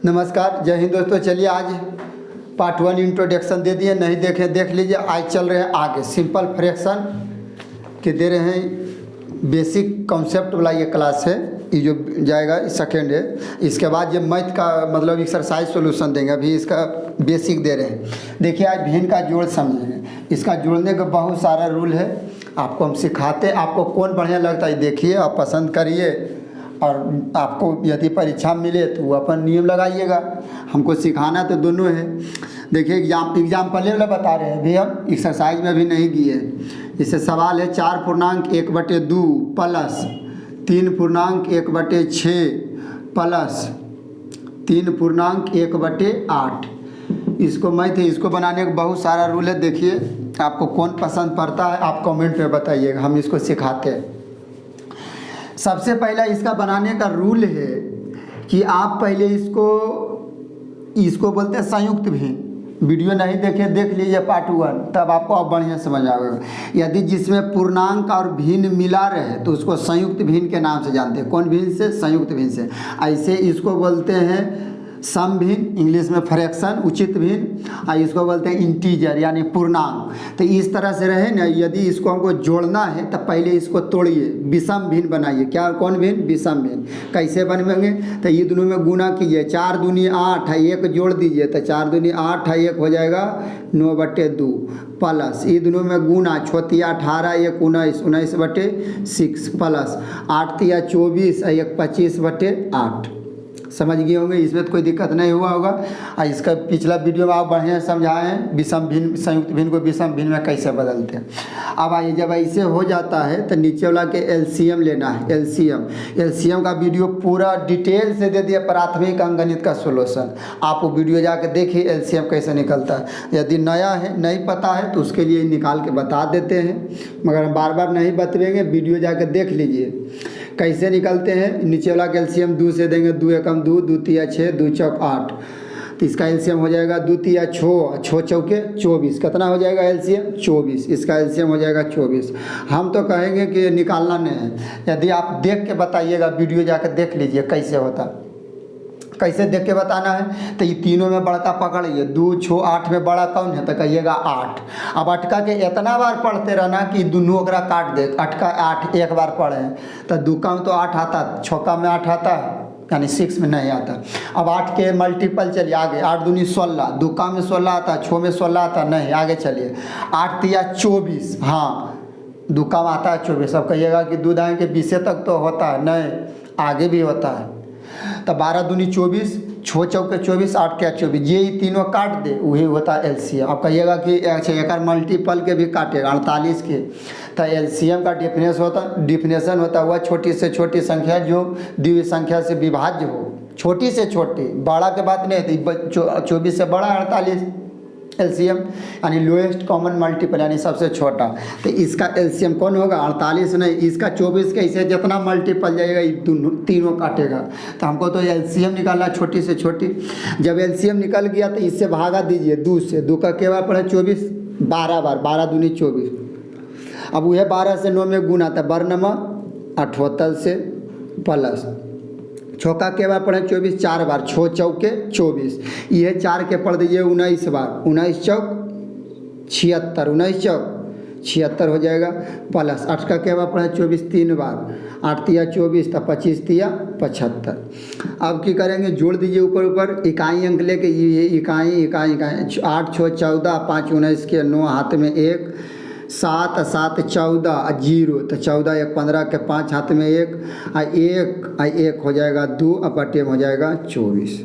नमस्कार, जय हिंद दोस्तों। चलिए आज पार्ट 1 इंट्रोडक्शन दे दिए, नहीं देखे देख लीजिए। आज चल रहे हैं आगे सिंपल फ्रैक्शन के दे रहे हैं। बेसिक कॉन्सेप्ट वाला ये क्लास है, ये जो जाएगा सेकेंड है। इसके बाद ये मैथ का मतलब एक्सरसाइज सॉल्यूशन देंगे। अभी इसका बेसिक दे रहे हैं। देखिए आज भिन्न का जोड़ समझेंगे। इसका जोड़ने का बहुत सारा रूल है, आपको हम सिखाते हैं। आपको कौन बढ़िया लगता है देखिए, आप पसंद करिए और आपको यदि परीक्षा मिले तो वो अपन नियम लगाइएगा। हमको सिखाना तो दोनों है। देखिए एग्जाम्पल वाला बता रहे हैं, अभी हम एक्सरसाइज में भी नहीं किए। इससे सवाल है 4/2 प्लस 3/1/6 प्लस 3/1/8। इसको मैथ है, इसको बनाने का बहुत सारा रूल है। देखिए आपको कौन पसंद पड़ता है आप कमेंट में बताइएगा, हम इसको सिखाते हैं। सबसे पहला इसका बनाने का रूल है कि आप पहले इसको बोलते हैं संयुक्त भिन्न। वीडियो नहीं देखे देख लीजिए पार्ट 1, तब आपको अब बढ़िया समझ आएगा। यदि जिसमें पूर्णांक और भिन्न मिला रहे तो उसको संयुक्त भिन्न के नाम से जानते हैं। कौन भिन्न से? संयुक्त भिन्न से। ऐसे इसको बोलते हैं सम भिन्न, इंग्लिश में फ्रैक्शन, उचित भिन्न। और इसको बोलते हैं इंटीजर यानी पूर्णांक। तो इस तरह से रहे ना, यदि इसको हमको जोड़ना है तो पहले इसको तोड़िए, विषम भिन्न बनाइए। क्या कौन भिन्न? विषम भिन्न। कैसे बनेंगे? तो ये दोनों में गुना कीजिए। 4 दूनी 8 है, 1 जोड़ दीजिए तो 4 दूनी 8 है, 1 हो जाएगा 9/2 प्लस ये दोनों में गुना 6 18 1 19 19/6 प्लस 8 24 1 25/8। समझ गए होंगे, इसमें तो कोई दिक्कत नहीं हुआ होगा। और इसका पिछला वीडियो में आप बढ़िया समझाए हैं विषम भिन्न, संयुक्त भिन्न को विषम भिन्न में कैसे बदलते हैं। अब आइए, जब ऐसे हो जाता है तो नीचे वाला के एलसीएम लेना है। एलसीएम का वीडियो पूरा डिटेल से दे दिया, प्राथमिक अंकगणित का सोल्यूशन। आप वो वीडियो जाके देखिए एलसीएम कैसे निकलता है। यदि नया है, नहीं पता है तो उसके लिए निकाल के बता देते हैं, मगर हम बार बार नहीं बतवेंगे। वीडियो जाके देख लीजिए कैसे निकलते हैं। नीचे वाला कैल्शियम 2 से देंगे, 2 एकम 2, 2 तिया 6, 2 चौक 8। तो इसका एलसीएम हो जाएगा 2 तिया 6, 6 चौके 24। कितना हो जाएगा एलसीएम? 24। इसका एलसीएम हो जाएगा 24। हम तो कहेंगे कि निकालना नहीं है, यदि आप देख के बताइएगा। वीडियो जाकर देख लीजिए कैसे होता, कैसे देख के बताना है। तो ये तीनों में बड़का पकड़िए, 2 6 8 में बड़ा कौन है? तो कहिएगा 8। अब अटका के इतना बार पढ़ते रहना कि दोनों ओकरा काट दे। अटका 8 एक बार पढ़े तो 2 में तो 8 आता, 6 में 8 आता, यानी 6 में नहीं आता। अब 8 के मल्टीपल चलिए आगे। 8 दूनी 16, 2 में 16 आता, 6 में 16 आता, नहीं आगे चलिए। 8 तिया 24, हाँ 2 में आता है 24। अब कहिएगा कि 2 दाएँ के 20 तक तो होता है, नहीं आगे भी होता है। तो 12 दूनी 24, 6 चौके 24, 8 क्या 24, ये तीनों काट दे वही होता है एलसीएम। अब कहिएगा कि अच्छा एक मल्टीपल के भी काटेगा 48 के। तो एलसीएम का डिफिनेशन होता हुआ छोटी से छोटी संख्या जो द्वितीय संख्या से विभाज्य हो। छोटी से छोटी, बड़ा के बात नहीं थी। 24 से बड़ा 48 एलसीएम, यानी लोएस्ट कॉमन मल्टीपल यानी सबसे छोटा। तो इसका एलसीएम कौन होगा? 48 नहीं, इसका 24 का। इसे जितना मल्टीपल जाएगा ये तीनों काटेगा। तो हमको तो एलसीएम निकालना छोटी से छोटी। जब एलसीएम निकल गया तो इससे भागा दीजिए 2 से। 2 का क्या बार पड़ा? 24, 12 बार, 12 दूनी 24। अब वह 12 से 9 में गुना था, बरनमा 78 से प्लस 6 का के बार पढ़े? 24, 4 बार, 6 चौके 24। ये 4 के पढ़ दीजिए 19 बार, 19 चौक 76, 19 चौक 76 हो जाएगा। प्लस 8 का के बार पढ़े? 24 3 बार, 8 तिया 24, तो 25 तिया 75। अब क्या करेंगे? जोड़ दीजिए ऊपर ऊपर, इकाई अंक लेके। ये इकाई 8 6 14, 5 19 के 9 हाथ में 1, 7 7 14 0, तो 14 1 15 के 5 हाथ में 1 1 हो जाएगा 2, अपटे में हो जाएगा 24।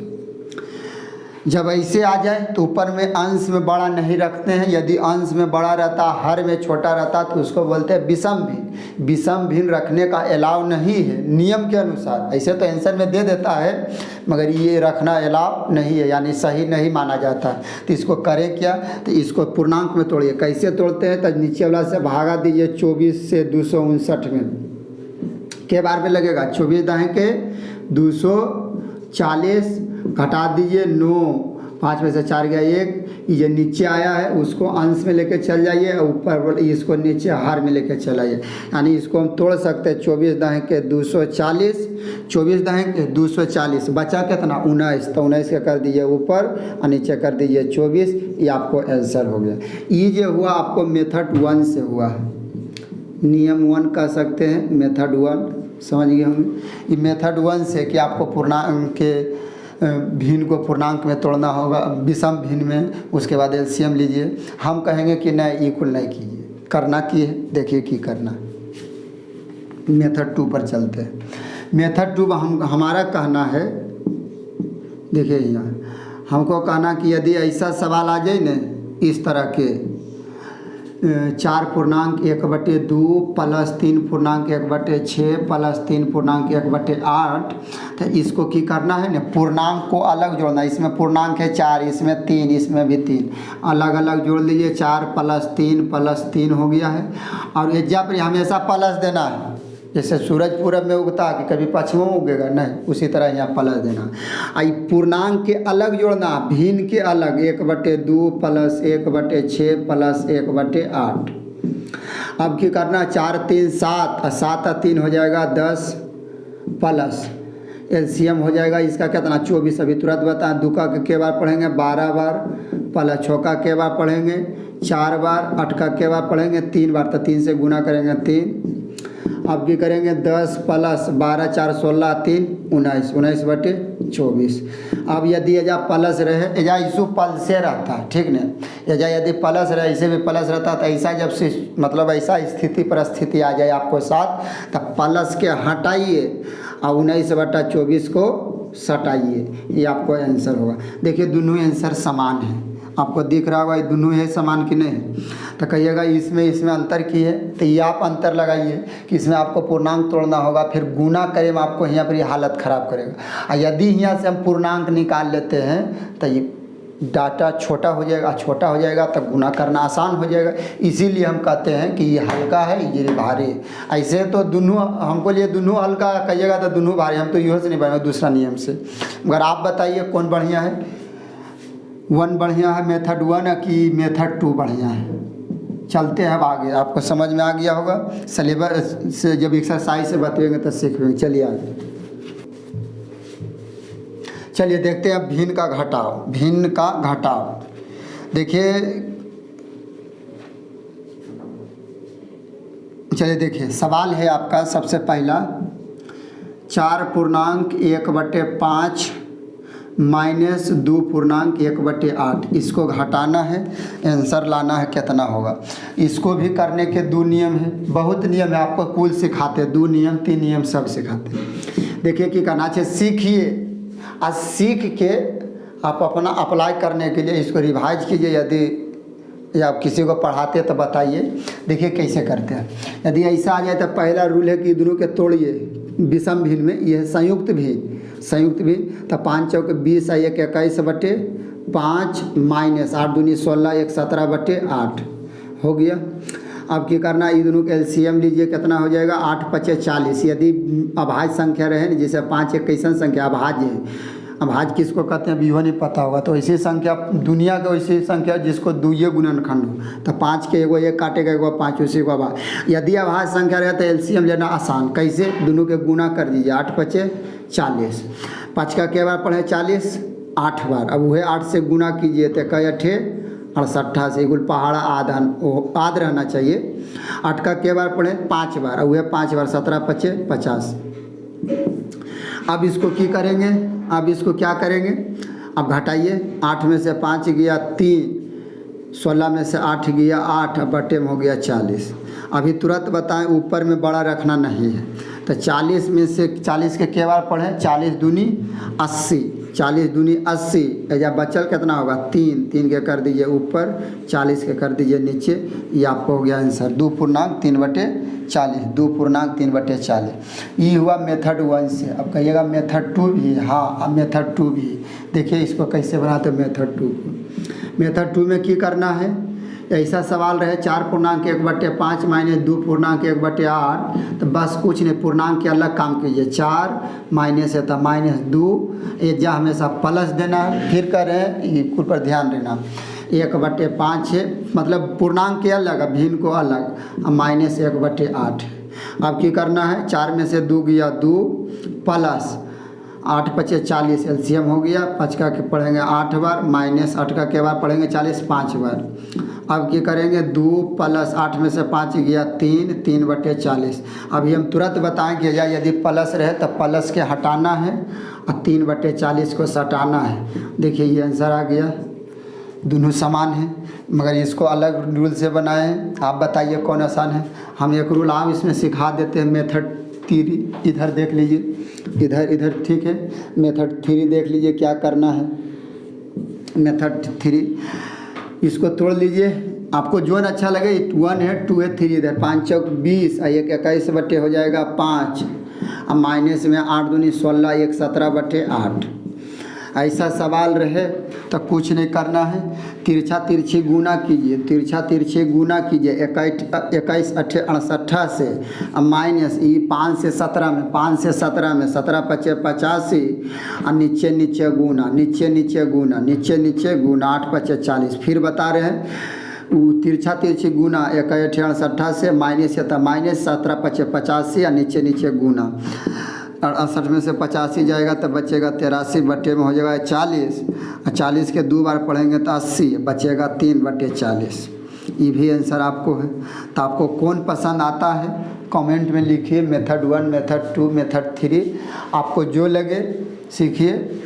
जब ऐसे आ जाए तो ऊपर में अंश में बड़ा नहीं रखते हैं। यदि अंश में बड़ा रहता, हर में छोटा रहता तो उसको बोलते हैं विषम भिन्न। विषम भिन्न रखने का अलाउ नहीं है नियम के अनुसार। ऐसे तो आंसर में दे देता है, मगर ये रखना अलाउ नहीं है, यानी सही नहीं माना जाता। तो इसको करें क्या? तो इसको पूर्णांक में तोड़िए। कैसे तोड़ते हैं? तो नीचे वाला से भागा दीजिए 24 से 259 में। के बार में लगेगा? 24 दाएँ के 240, घटा दीजिए 9, 5 में से 4 गया 1, ये नीचे आया है उसको अंश में लेके चल जाइए, और ऊपर इसको नीचे हार में लेके चल आइए। यानी इसको हम तोड़ सकते हैं 24 दहें के 240, 24 दहें के 240, बचा कितना 19, तो 19 का कर दीजिए ऊपर और नीचे कर दीजिए 24। ये आपको आंसर हो गया। ये जो हुआ आपको मेथड 1 से हुआ है, नियम 1 कह सकते हैं, मेथड 1 समझ गए होंगे। ये मेथड 1 से कि आपको पूर्णांक के भिन्न को पूर्णांक में तोड़ना होगा, विषम भिन्न में, उसके बाद एलसीएम लीजिए। हम कहेंगे कि नहीं इक्वल नहीं कीजिए, करना की है, देखिए कि करना। मेथड 2 पर चलते हैं। मेथड 2 हमारा कहना है, देखिए यहाँ हमको कहना कि यदि ऐसा सवाल आ जाए न इस तरह के 4 पूर्णांक 1/2 प्लस 3 पूर्णांक 1/6 प्लस 3 पूर्णांक 1/8, तो इसको की करना है ना, पूर्णांक को अलग जोड़ना। इसमें पूर्णांक है 4, इसमें 3, इसमें भी 3, अलग अलग जोड़ लीजिए। 4 प्लस 3 हो गया है। और ये जब हमेशा प्लस देना है, जैसे सूरज पूरब में उगता है कि कभी पश्चिम में उगेगा नहीं, उसी तरह यहाँ प्लस देना। आई पूर्णांक के अलग जोड़ना, भिन्न के अलग, 1/2 प्लस 1/6 प्लस 1/8। अब क्या करना, 4 3 7, 7 और 3 हो जाएगा 10, प्लस एलसीएम हो जाएगा इसका कितना 24। अभी तुरंत बताएं, दुका के बार पढ़ेंगे 12 बार, प्लस छौका के बार पढ़ेंगे 4 बार, 8 का के बार पढ़ेंगे 3 बार, तो 3 से गुना करेंगे 3। अब भी करेंगे 10 प्लस 12 4 16 3 19, 19/24। अब यदि एजा प्लस रहे, एजा इशू पल से रहता है, ठीक न, एजा यदि प्लस रहे, ऐसे भी प्लस रहता तो ऐसा जब से मतलब ऐसा स्थिति परिस्थिति आ जाए आपको साथ, तब प्लस के हटाइए और 19/24 को सटाइए, ये आपको आंसर होगा। देखिए दोनों आंसर समान है, आपको दिख रहा होगा ये दोनों है समान कि नहीं। तो कहिएगा इसमें अंतर की है, तो ये आप अंतर लगाइए कि इसमें आपको पूर्णांक तोड़ना होगा, फिर गुना करें में आपको यहाँ पर ये हालत ख़राब करेगा। और यदि यहाँ से हम पूर्णांक निकाल लेते हैं तो ये डाटा छोटा हो जाएगा तो गुना करना आसान हो जाएगा। इसीलिए हम कहते हैं कि ये हल्का है ये भारी है। ऐसे तो दोनों हमको लिए दोनों हल्का कहिएगा तो दोनों भारी, हम तो यूँ से नहीं बनाएंगे दूसरा नियम से। मगर आप बताइए कौन बढ़िया है, 1 बढ़िया है मेथड 1 कि मेथड 2 बढ़िया है। चलते हैं अब आगे, आपको समझ में आ गया होगा, सिलेबस से जब एक्सरसाइज से बताएंगे तो सीखेंगे। चलिए आगे, चलिए देखते हैं अब भिन्न का घटाव। देखिए चलिए देखिए सवाल है आपका सबसे पहला, 4 पूर्णांक 1/5 माइनस 2 पूर्णांक 1/8, इसको घटाना है, आंसर लाना है, कितना होगा। इसको भी करने के 2 नियम हैं, बहुत नियम है, आपको कुल सिखाते 2 नियम 3 नियम सब सिखाते। देखिए कि करना चाहिए, सीखिए और सीख के आप अपना अप्लाई करने के लिए इसको रिवाइज कीजिए। यदि आप किसी को पढ़ाते तो बताइए, देखिए कैसे करते हैं। यदि ऐसा आ जाए तो पहला रूल है कि दोनों के तोड़िए विषम भिन्न में, यह है संयुक्त भिन्न। तो 5 चौक 20 और 1 21/5 माइनस 8 दूनी 16 1 17/8 हो गया। अब क्या करना, ये दोनों के एलसीएम लीजिए, कितना हो जाएगा 8 5 40। यदि अभाज्य संख्या रहे न, जैसे 5 एक कैसन संख्या अभाज्य है, अभाज्य किसको कहते हैं अभी नहीं पता होगा, तो ऐसी संख्या दुनिया के वैसी संख्या जिसको 2 गुणनखंड हो, तो 5 के एगो 1 काटेगा, एगो 5 उसी को अभाज्य। यदि अभाज्य संख्या रहे तो एलसीएम लेना आसान, कैसे, दोनों के गुना कर दीजिए, 8 5 40। 5 का के बार पढ़े 40, 8 बार, अब वह 8 से गुना कीजिए तो कई 8 68 से गुल पहाड़ा आध रहना चाहिए। 8 का के बार पढ़े 5 बार, और वह 5 बार 17 5 50। अब इसको क्या करेंगे, अब घटाइए, 8 में से 5 गया 3, 16 में से 8 गया 8, बटे में हो गया 40। अभी तुरंत बताएं, ऊपर में बड़ा रखना नहीं है, तो 40 में से 40 के बार पढ़ें, 40 दूनी 80, 40 दूनी 80, या बचल कितना होगा 3 के कर दीजिए ऊपर, 40 के कर दीजिए नीचे, ये आपको हो गया आंसर 2 पूर्णांक 3/40, 2 पूर्णांक 3/40। ये हुआ मेथड 1 से। अब कहिएगा मेथड 2 भी, हाँ मेथड 2 भी। देखिए इसको कैसे बनाते मेथड 2 को। मेथड 2 में क्या करना है, ऐसा सवाल रहे 4 पूर्णांक 1/5 माइनस 2 पूर्णांक 1/8, तो बस कुछ नहीं, पूर्णांक के अलग काम कीजिए, 4 माइनस है तो -2, ये जा हमेशा प्लस देना है। फिर करें ये कुल पर ध्यान देना, 1/5 है, मतलब पूर्णांक के अलग भिन्न को अलग, -1/8। अब क्या करना है, 4 में से 2 गया 2 प्लस 8 × 5 = 40 एलसीएम हो गया, 5 का के पढ़ेंगे 8 बार, -8 का के बार पढ़ेंगे 40 5 बार। अब क्या करेंगे, 2 + 8 में से 5 गया 3, 3/40। अभी हम तुरंत बताएंगे या यदि प्लस रहे तो प्लस के हटाना है और 3/40 को सटाना है। देखिए ये आंसर आ गया, दोनों समान है मगर इसको अलग रूल से बनाए हैं। आप बताइए कौन आसान है। हम एक रूल आम इसमें सिखा देते हैं, मेथड 3। इधर देख लीजिए, इधर ठीक है, मेथड 3 देख लीजिए क्या करना है। मेथड 3 इसको तोड़ लीजिए, आपको जो अच्छा लगे। 1 है, 2 है, 3 इधर, 5 × 4 = 20 और 1 21 बटे हो जाएगा 5। अब माइनस में 8 × 2 = 16, 1 17/8। ऐसा सवाल रहे तो कुछ नहीं करना है, तिरछा तिरछी गुना कीजिए, तिरछा तिरछी गुना कीजिए 21 8 68 से, अब माइनस ये 5 से 17 में, 5 से 17 में 17 × 5 = 85 और नीचे नीचे गुना, नीचे नीचे गुना, नीचे नीचे गुना, 8 × 5 = 40। फिर बता रहे हैं वो तिरछा तिरछी गुना 21 8 68 से, माइनस है तो माइनस, 17 × 5 = 85 और नीचे नीचे गुना, 68 में से 85 जाएगा तो बचेगा 83 बटे में हो जाएगा 40 और 40 के 2 बार पढ़ेंगे तो 80, बचेगा 3/40। ये भी आंसर आपको है। तो आपको कौन पसंद आता है कमेंट में लिखिए, मेथड 1, मेथड 2, मेथड 3 आपको जो लगे सीखिए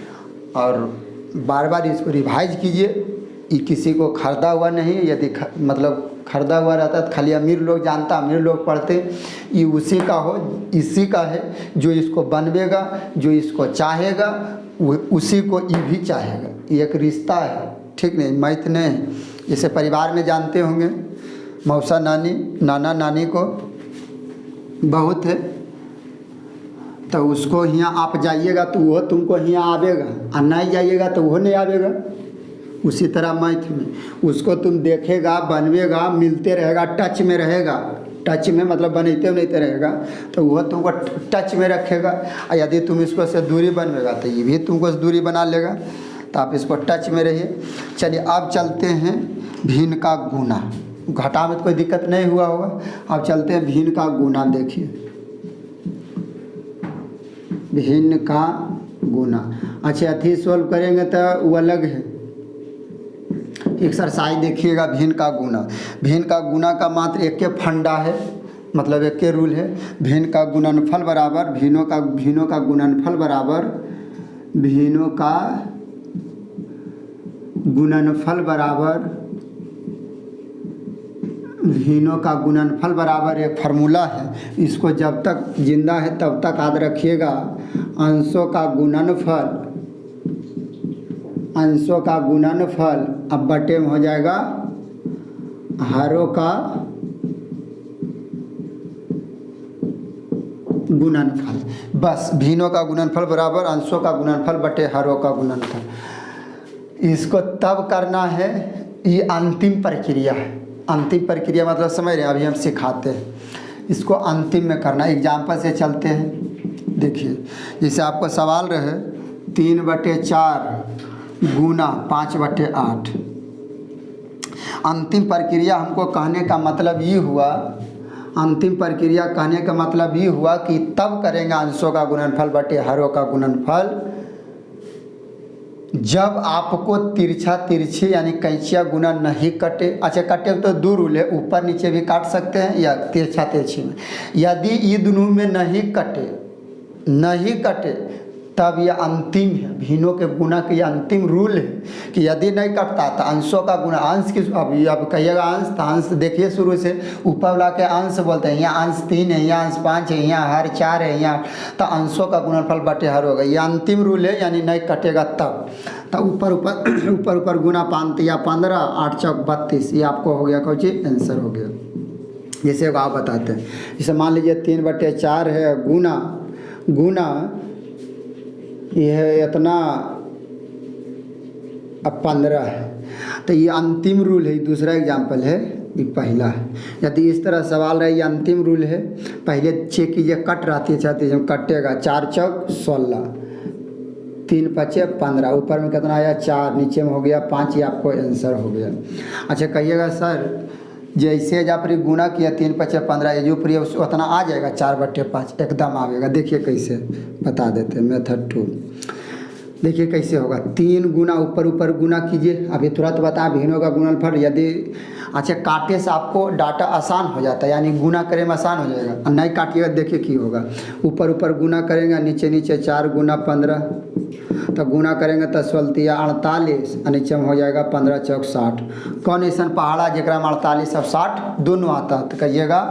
और बार बार इसको रिवाइज कीजिए। ये किसी को खरीदा हुआ नहीं, यदि मतलब खरीदा हुआ रहता तो खाली अमीर लोग जानता, अमीर लोग पढ़ते। ये उसी का हो, इसी का है जो इसको बनवेगा, जो इसको चाहेगा वो उसी को ये भी चाहेगा। ये एक रिश्ता है, ठीक नहीं, मैथ नहीं है। जैसे परिवार में जानते होंगे मौसा नानी, नाना नानी को बहुत है तो उसको यहाँ आप जाइएगा तो वो तुमको यहाँ आवेगा और नहीं जाइएगा तो वो नहीं आवेगा। उसी तरह मैथ में उसको तुम देखेगा, बनवेगा, मिलते रहेगा, टच में रहेगा, टच में मतलब बनते बनते रहेगा तो वह तुमको टच में रखेगा। और यदि तुम इसको से दूरी बनवेगा तो ये भी तुमको से दूरी बना लेगा। तो आप इसको टच में रहिए। चलिए अब चलते हैं भिन्न का गुना। घटा में तो कोई दिक्कत नहीं हुआ होगा। अब चलते हैं भिन्न का गुना। देखिए भिन्न का गुना, अच्छा अथी सोल्व करेंगे तो वो अलग है। एक्सरसाइज देखिएगा, भिन्न का गुना। भिन्न का गुना का मात्र एक के फंडा है, मतलब एक के रूल है। भिन्न का गुणनफल बराबर भिन्नों का गुणनफल बराबर भिन्नों का गुणनफल बराबर भिन्नों का गुणनफल बराबर एक फार्मूला है। इसको जब तक जिंदा है तब तक याद रखिएगा। अंशों का गुणनफल, अंशों का गुणनफल अब बटे में हो जाएगा हरों का गुणनफल। बस भिन्नों का गुणनफल बराबर अंशों का गुणनफल बटे हरों का गुणनफल। इसको तब करना है, ये अंतिम प्रक्रिया है। अंतिम प्रक्रिया मतलब समझ रहे हैं, अभी हम सिखाते हैं। इसको अंतिम में करना। एग्जाम्पल से चलते हैं। देखिए जैसे आपको सवाल रहे 3/4 गुना 5/8। अंतिम प्रक्रिया हमको कहने का मतलब ये हुआ, अंतिम प्रक्रिया कहने का मतलब ये हुआ कि तब करेंगे अंशों का गुणनफल बटे हरों का गुणनफल जब आपको तिरछा तिरछी यानी कैंचिया गुना नहीं कटे। अच्छा कटे तो 2 रूल है, ऊपर नीचे भी काट सकते हैं या तिरछा तिरछी में। यदि ये दोनों में नहीं कटे तब यह अंतिम है। भिन्नों के गुना के अंतिम रूल है कि यदि नहीं कटता तो अंशों का गुना, अंश की अब कहिएगा अंश, तो अंश देखिए शुरू से ऊपर वाला के अंश बोलते हैं। यहाँ अंश 3 है, यहाँ अंश 5 है, यहाँ हर 4 है, यहाँ तो अंशों का गुणनफल बटे हर होगा। ये अंतिम रूल है, यानी नहीं कटेगा तब। तो ऊपर गुना 5 या 15, 8 चौक 32, ये आपको हो गया कौन चीज आंसर हो गया। जैसे आप बताते हैं, जैसे मान लीजिए 3/4 है गुना यह इतना अब 15 है। तो ये अंतिम रूल है। दूसरा एग्जाम्पल है, ये पहला है। यदि इस तरह सवाल रहे, ये अंतिम रूल है। पहले चेक कीजिए कट रहती है, चाहती है कटेगा। 4 चौक 16, 3 पचे 15, ऊपर में कितना आया 4, नीचे में हो गया 5, ये आपको आंसर हो गया। अच्छा कहिएगा सर जैसे जब आपने गुना किया 3 पचे 15, ये जो प्रिय उतना आ जाएगा 4/5 एकदम आएगा। देखिए कैसे बता देते हैं, मेथड 2 देखिए कैसे होगा। 3 गुना ऊपर गुना कीजिए, अभी तुरंत बता भिन्नों का गुणनफल। यदि अच्छा काटे से आपको डाटा आसान हो जाता है, यानी गुना करे में आसान हो जाएगा। और नहीं काटिएगा देखिए क्या होगा, ऊपर गुना करेंगे, नीचे 4 गुना 15, तो गुना करेंगे तो 16 48, और नीचे में हो जाएगा 15 चौक 60। कौन ऐसा पहाड़ा जरा में 48 और 60 दोनों आता, तो कहिएगा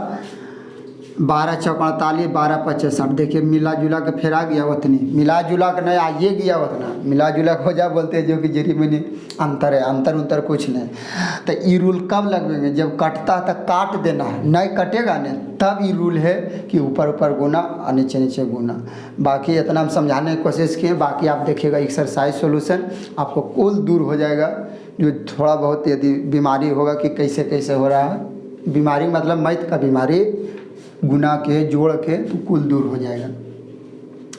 12 चौक 48, 12 पचे 60। देखिए मिला जुला के फिर आ गया उतनी, मिला जुला के नहीं आइए गया उतना, मिला जुला के हो जा बोलते हैं जो कि जरी में अंतर है, अंतर कुछ नहीं। तो ये रूल कब लगेंगे, जब कटता है तो काट देना है, नहीं कटेगा नहीं तब ये रूल है कि ऊपर गुना और नीचे गुना। बाकी इतना हम समझाने की कोशिश किए, बाकी आप देखिएगा एक्सरसाइज सॉल्यूशन आपको कुल दूर हो जाएगा। जो थोड़ा बहुत यदि बीमारी होगा कि कैसे हो रहा है, बीमारी मतलब मैथ का बीमारी गुना के जोड़ के तो कुल दूर हो जाएगा।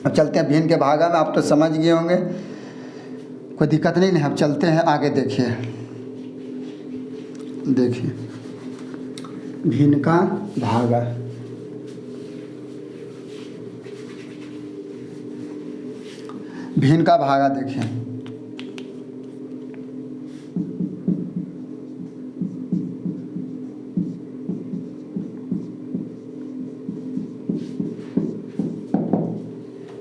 अब चलते हैं भिन्न के भागा में, आप तो समझ गए होंगे, कोई दिक्कत नहीं है। अब चलते हैं आगे, देखिए भिन्न का भागा। भिन्न का भागा देखिए,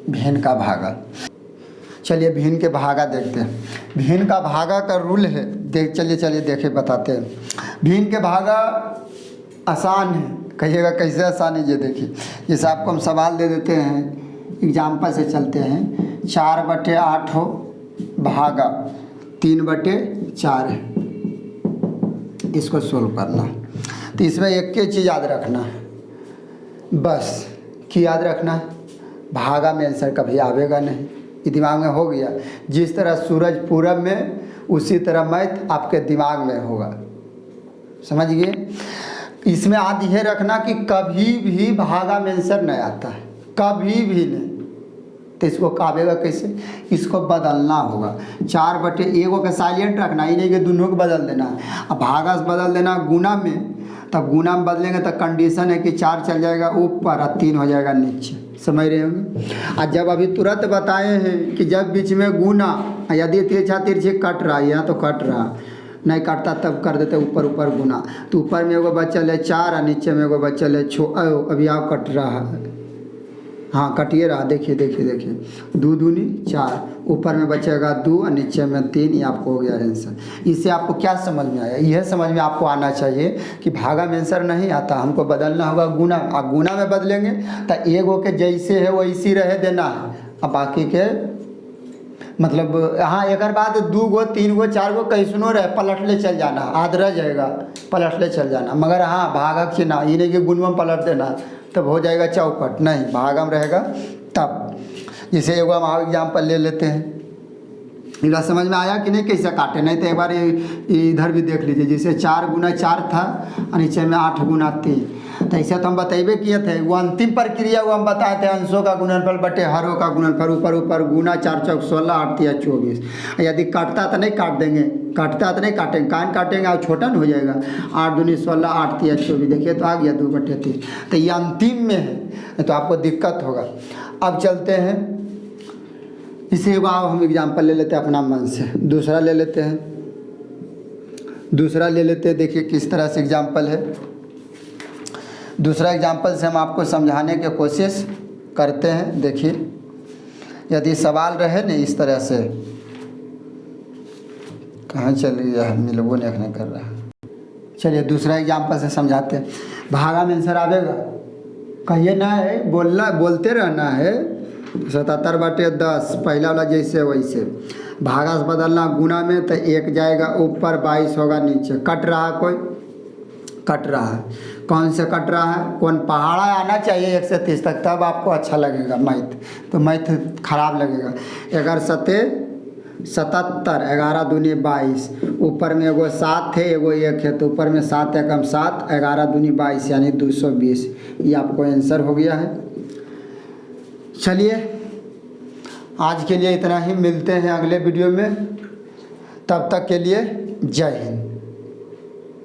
भिन्न का भागा। चलिए भिन्न के भागा देखते हैं। भिन्न का भागा का रूल है, चलिए देखे बताते हैं। भिन्न के भागा आसान है, कहिएगा कैसे आसान है ये देखिए। जैसे आपको हम सवाल दे देते हैं, एग्जाम्पल से चलते हैं। 4/8 हो भागा 3/4 है, इसको सोल्व करना। तो इसमें एक ही चीज़ याद रखना है, बस कि याद रखना भागा में आंसर कभी आवेगा नहीं, ये दिमाग में हो गया। जिस तरह सूरज पूरब में, उसी तरह मैथ आपके दिमाग में होगा, समझ गए। इसमें याद यह रखना कि कभी भी भागा में आंसर नहीं आता है, कभी भी नहीं। तो इसको आवेगा कैसे, इसको बदलना होगा। 4/1 का साइलेंट रखना, ये नहीं कि दोनों को बदल देना। अब भागा से बदल देना गुना में, तब गुना में बदलेंगे तो कंडीशन है कि 4 चल जाएगा ऊपर और 3 हो जाएगा नीचे, समझ रहे होंगे। और जब अभी तुरंत बताए हैं कि जब बीच में गुना, यदि तिरछी कट रहा है, यहाँ तो कट रहा नहीं काटता तब कर देते ऊपर गुना। तो ऊपर में एगो बचल है 4 और नीचे में एगो बचल है 6। अभी आप कट रहा है, हाँ कटिए रहा, देखिए 2 दूनी 4, ऊपर में बचेगा 2 और नीचे में 3। ये आपको हो गया आंसर। इससे आपको क्या समझ में आया, यह समझ में आपको आना चाहिए कि भागा में आंसर नहीं आता, हमको बदलना होगा गुना। और गुना में बदलेंगे तो एगो के जैसे है वैसी रहे देना है, अब बाकी के मतलब हाँ एक बाद 2 गो 3 गो 4 गो कैसनो रहे पलट ले चल जाना, आध रह जाएगा पलट ले चल जाना। मगर हाँ भागक चिन्ह ये नहीं कि गुणवा में पलट देना तब हो जाएगा चौपट, नहीं भागा में रहेगा तब। जैसे एक बार हम एग्जाम्पल ले लेते हैं, इधर समझ में आया कि नहीं कैसे काटे, नहीं तो एक बार इधर भी देख लीजिए। जैसे 4 गुना 4 था और नीचे में 8 गुना 3, तो ऐसे तो हम बतेबे किए थे। वो अंतिम प्रक्रिया वो हम बताए थे, अंशों का गुणनफल बटे हरों का गुणनफल, ऊपर गुना 4 चौक 16 8 तिया 24। यदि काटता तो नहीं काट देंगे, काटता तो नहीं काटेंगे, कान काटेंगे और छोटा न हो जाएगा। 8 दूनी 16 8 तिया 24, देखिए तो आ गया 2/3। तो ये अंतिम में है तो आपको दिक्कत होगा। अब चलते हैं इसे हम एग्जाम्पल ले लेते हैं अपना मन से, दूसरा ले लेते हैं। देखिए किस तरह से एग्जाम्पल है। दूसरा एग्जाम्पल से हम आपको समझाने की कोशिश करते हैं। देखिए यदि सवाल रहे न इस तरह से, कहाँ चल गया मिलबो नहीं कर रहा। चलिए दूसरा एग्जाम्पल से समझाते हैं। भागा में आंसर आवेगा, कहिए ना है, बोलते रहना है। 77/10 पहला वाला जैसे वैसे। भागा से बदलना गुना में तो 1 जाएगा ऊपर 22 होगा नीचे। कट रहा कोई, कट रहा है, कौन से कट रहा है, कौन पहाड़ा आना चाहिए 1 से 30 तक, तब आपको अच्छा लगेगा मैथ, तो मैथ खराब लगेगा। 11 सते 77, 11 दूनी 22, ऊपर में एगो 7 है एगो 1 है, तो ऊपर में 7 एकम 7, 11 दूनी 22 यानी 220। ये आपको आंसर हो गया है। चलिए आज के लिए इतना ही, मिलते हैं अगले वीडियो में, तब तक के लिए जय हिंद।